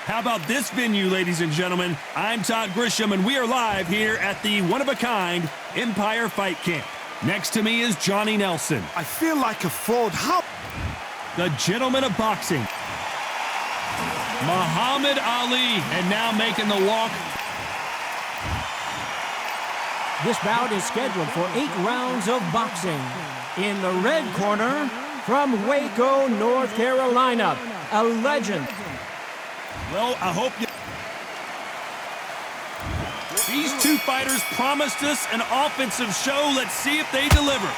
How about this venue, ladies and gentlemen? I'm Todd Grisham, and we are live here at the one-of-a-kind Empire Fight Camp. Next to me is Johnny Nelson. I feel like a fraud. How? The gentleman of boxing, Muhammad Ali, and now making the walk. This bout is scheduled for 8 rounds of boxing. In the red corner, from Waco, North Carolina, a legend. Well, I hope you... These two fighters promised us an offensive show. Let's see if they deliver.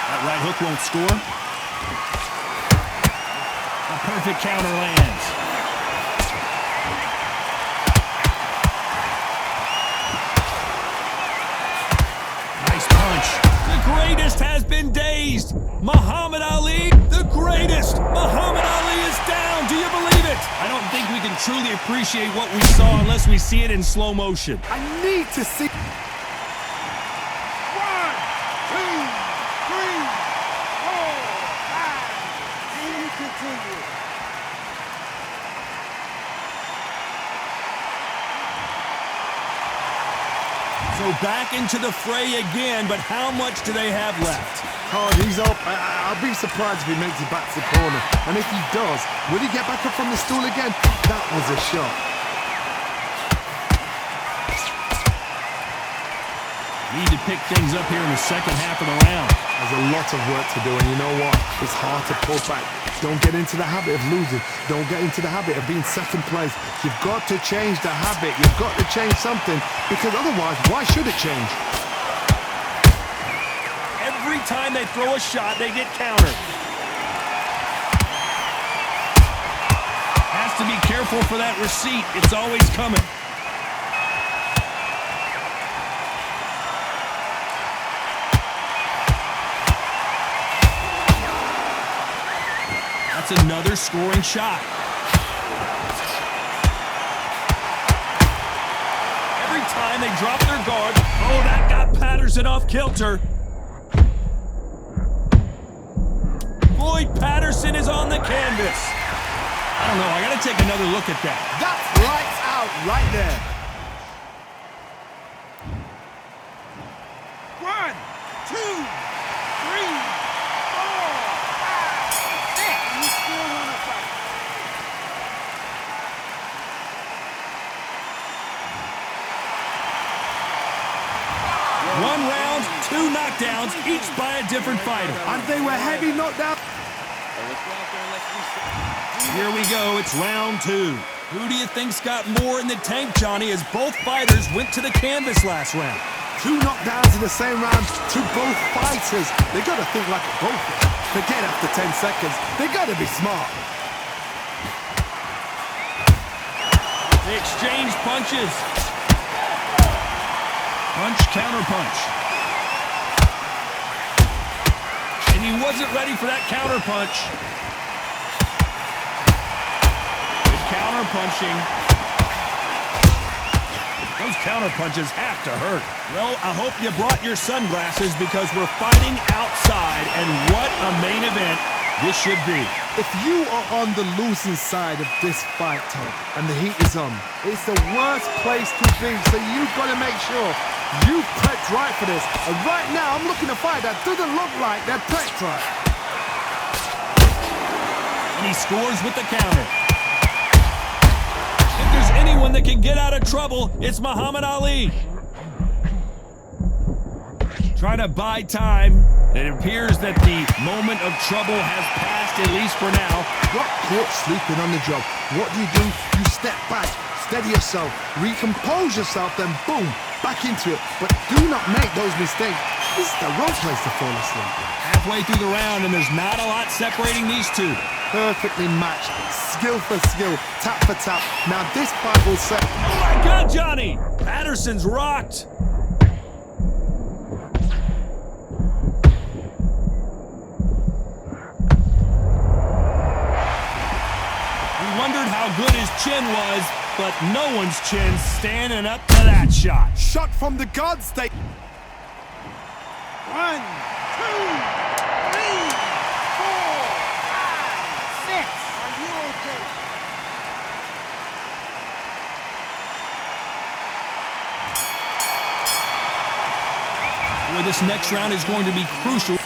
That right hook won't score. A perfect counter lands. Nice punch. The greatest has been dazed. Muhammad Ali, the greatest. Muhammad Ali is down. Do you believe it? I don't think we can truly appreciate what we saw unless we see it in slow motion. I need to see. 1, 2, 3, 4, 5. Can you continue? So back into the fray again, but how much do they have left? Hard, he's up. I'll be surprised if he makes it back to the corner. And if he does, will he get back up from the stool again? That was a shot. Need to pick things up here in the second half of the round. There's a lot of work to do, and you know what? It's hard to pull back. Don't get into the habit of losing. Don't get into the habit of being second place. You've got to change the habit. You've got to change something, because otherwise, why should it change? Every time they throw a shot, they get countered. Has to be careful for that receipt. It's always coming. That's another scoring shot. Every time they drop their guard, oh, that got Patterson off kilter. Floyd Patterson is on the canvas. I don't know, I gotta take another look at that. That's lights out right there. 1, 2, 3, 4, 5. You still want to fight? One round, 2 knockdowns, each by a different fighter. And they were heavy knockdowns. Here we go, it's round 2. Who do you think's got more in the tank, Johnny, as both fighters went to the canvas last round? 2 knockdowns in the same round to both fighters. They gotta think like a both. Forget after 10 seconds. They gotta be smart. They exchange punches. Punch, counter punch. And he wasn't ready for that counter punch. Good counter punching. Those counter punches have to hurt. Well, I hope you brought your sunglasses because we're fighting outside, and what a main event this should be. If you are on the losing side of this fight, Tom, and the heat is on, it's the worst place to be, so you've got to make sure you prepped right for this. And right now, I'm looking to fight that doesn't look like they're prepped right. And he scores with the counter. If there's anyone that can get out of trouble, it's Muhammad Ali. Trying to buy time. It appears that the moment of trouble has passed, at least for now. Got caught sleeping on the job. What do? You step back, steady yourself, recompose yourself, then boom, back into it. But do not make those mistakes. This is the wrong place to fall asleep. Halfway through the round, and there's not a lot separating these two. Perfectly matched, skill for skill, tap for tap. Now this fight will set. Oh my God, Johnny! Patterson's rocked. Wondered how good his chin was, but no one's chin standing up to that shot. Shot from the gods, they... 1, 2, 3, 4, 5. this next round is going to be crucial. And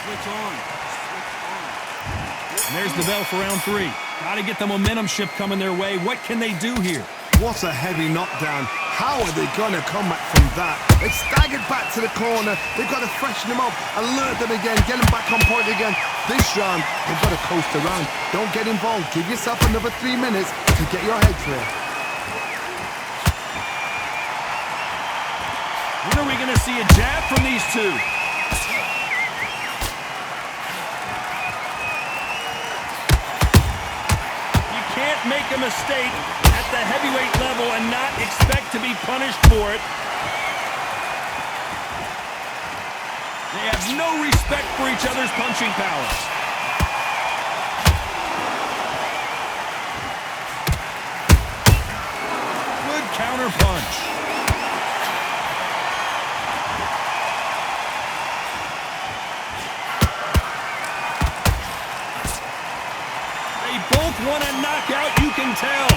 there's the bell for round 3. Got to get the momentum shift coming their way. What can they do here? What a heavy knockdown. How are they going to come back from that? They staggered back to the corner. They've got to freshen them up, alert them again, get them back on point again. This round, they've got to coast around. Don't get involved. Give yourself another 3 minutes to get your head clear. When are we going to see a jab from these two? You can't make a mistake at the heavyweight level and not expect to be punished for it. They have no respect for each other's punching powers. Good counter punch. Both want a knockout, you can tell.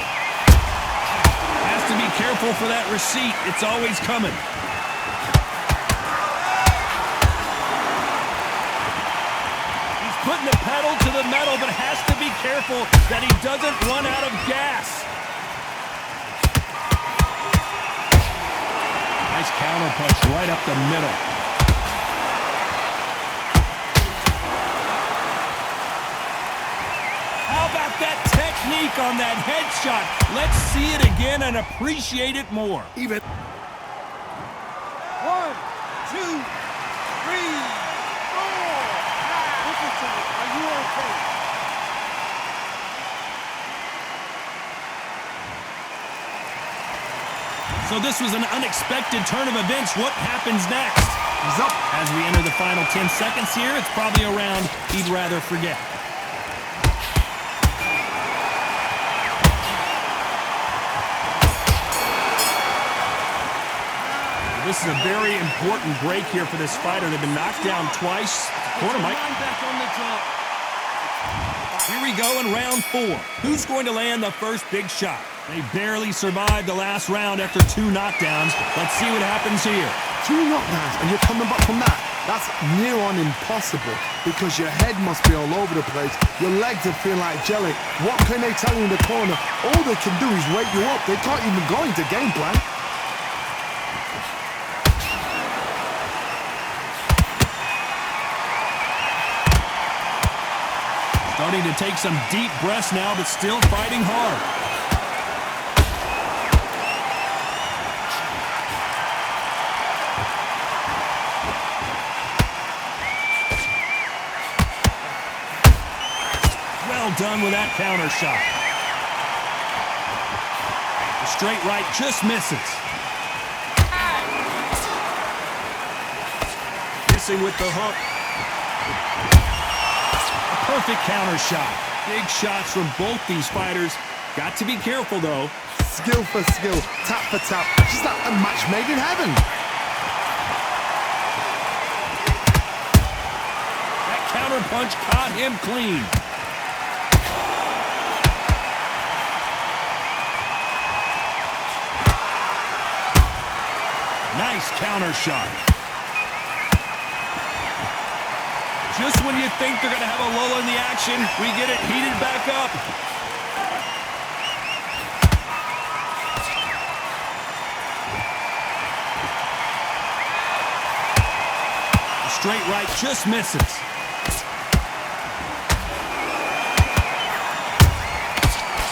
Has to be careful for that receipt. It's always coming. He's putting the pedal to the metal, but has to be careful that he doesn't run out of gas. Nice counter punch right up the middle. That technique on that headshot. Let's see it again and appreciate it more. Even 1, 2, 3, 4. Are you okay? So this was an unexpected turn of events. What happens next? He's up. As we enter the final 10 seconds here, it's probably a round he'd rather forget. This is a very important break here for this fighter. They've been knocked down twice. Corner might. Here we go in round 4. Who's going to land the first big shot? They barely survived the last round after 2 knockdowns. Let's see what happens here. 2 knockdowns and you're coming back from that. That's near on impossible because your head must be all over the place. Your legs will feel like jelly. What can they tell you in the corner? All they can do is wake you up. They can't even go into game plan. Starting to take some deep breaths now, but still fighting hard. Well done with that counter shot. The straight right just misses. Missing with the hook. Perfect counter shot. Big shots from both these fighters. Got to be careful, though. Skill for skill, tap for tap. Just like a match made in heaven. That counter punch caught him clean. Nice counter shot. Just when you think they're going to have a lull in the action, we get it heated back up. The straight right just misses.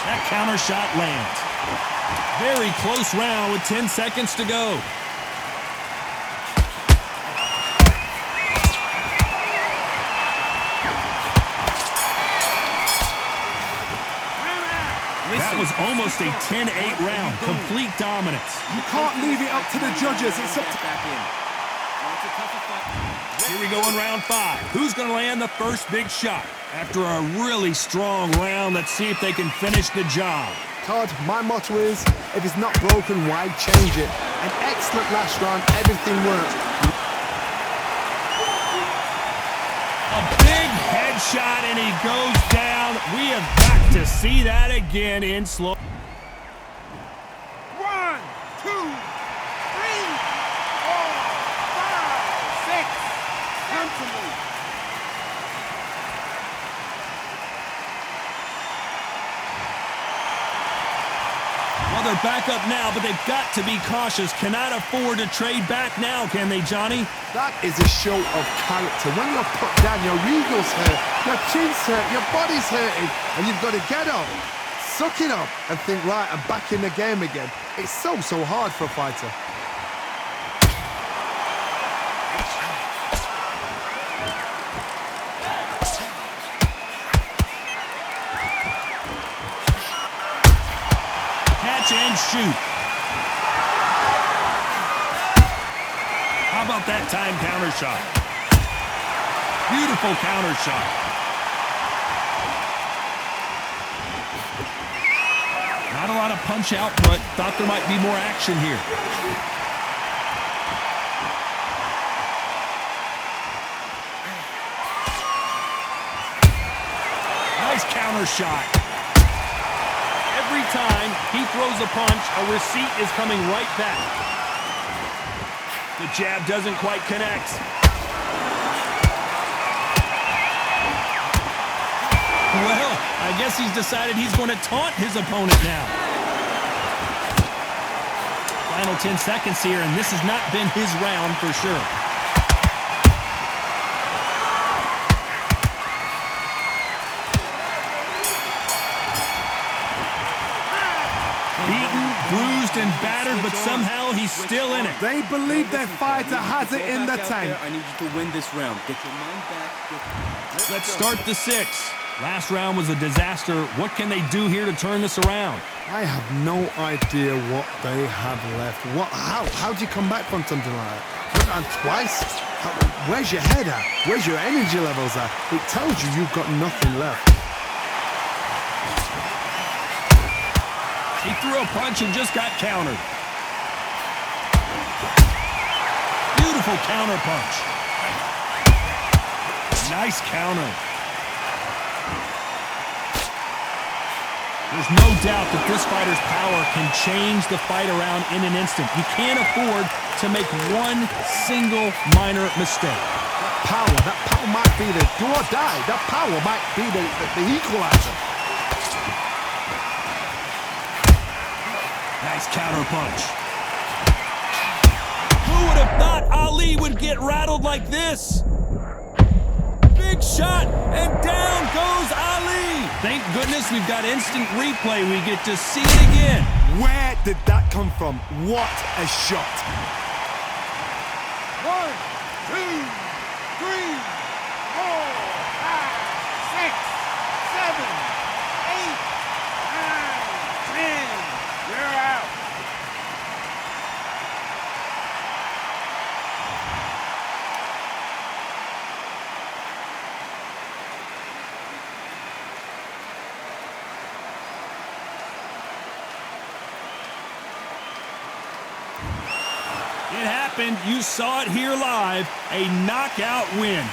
That counter shot lands. Very close round with 10 seconds to go. That was almost a 10-8 round. Complete dominance. You can't leave it up to the judges. It's up to... Here we go in round 5. Who's going to land the first big shot? After a really strong round, let's see if they can finish the job. Todd, my motto is, if it's not broken, why change it? An excellent last round. Everything worked. A big headshot, and he goes down. We have got to see that again in slow. 1, 2, 3, 4, 5, 6, 7, 8, 9, 10. Well, they're back up now, but they've got to be cautious. Cannot afford to trade back now, can they, Johnny? That is a show of character. When you're put down, your ego's hurt, your chin's hurt, your body's hurting, and you've got to get up, suck it up, and think, right, I'm back in the game again. It's so hard for a fighter. Catch and shoot. How about that time counter shot? Beautiful counter shot. Not a lot of punch out, but thought there might be more action here. Nice counter shot. Every time he throws a punch, a receipt is coming right back. The jab doesn't quite connect. Well, I guess he's decided he's going to taunt his opponent now. Final 10 seconds here, and this has not been his round for sure. Beaten, bruised, and battered, but somehow he's still in it. They believe their fighter has it in the tank. I need you to win this round. Get your mind back. Let's start the sixth. Last round was a disaster. What can they do here to turn this around? I have no idea what they have left. How do you come back from something like that? Went round twice? Where's your head at? Where's your energy levels at? It tells you you've got nothing left. He threw a punch and just got countered. Beautiful counter punch. Nice counter. There's no doubt that this fighter's power can change the fight around in an instant. You can't afford to make one single minor mistake. That power might be the do or die. That power might be the equalizer. Nice counter punch. Who would have thought Ali would get rattled like this? Big shot, and down goes Ali. Thank goodness we've got instant replay. We get to see it again. Where did that come from? What a shot. 1, 2, 3, 4, 5, 6, 7, 8, 9, 10. You're out. It happened. You saw it here live. A knockout win.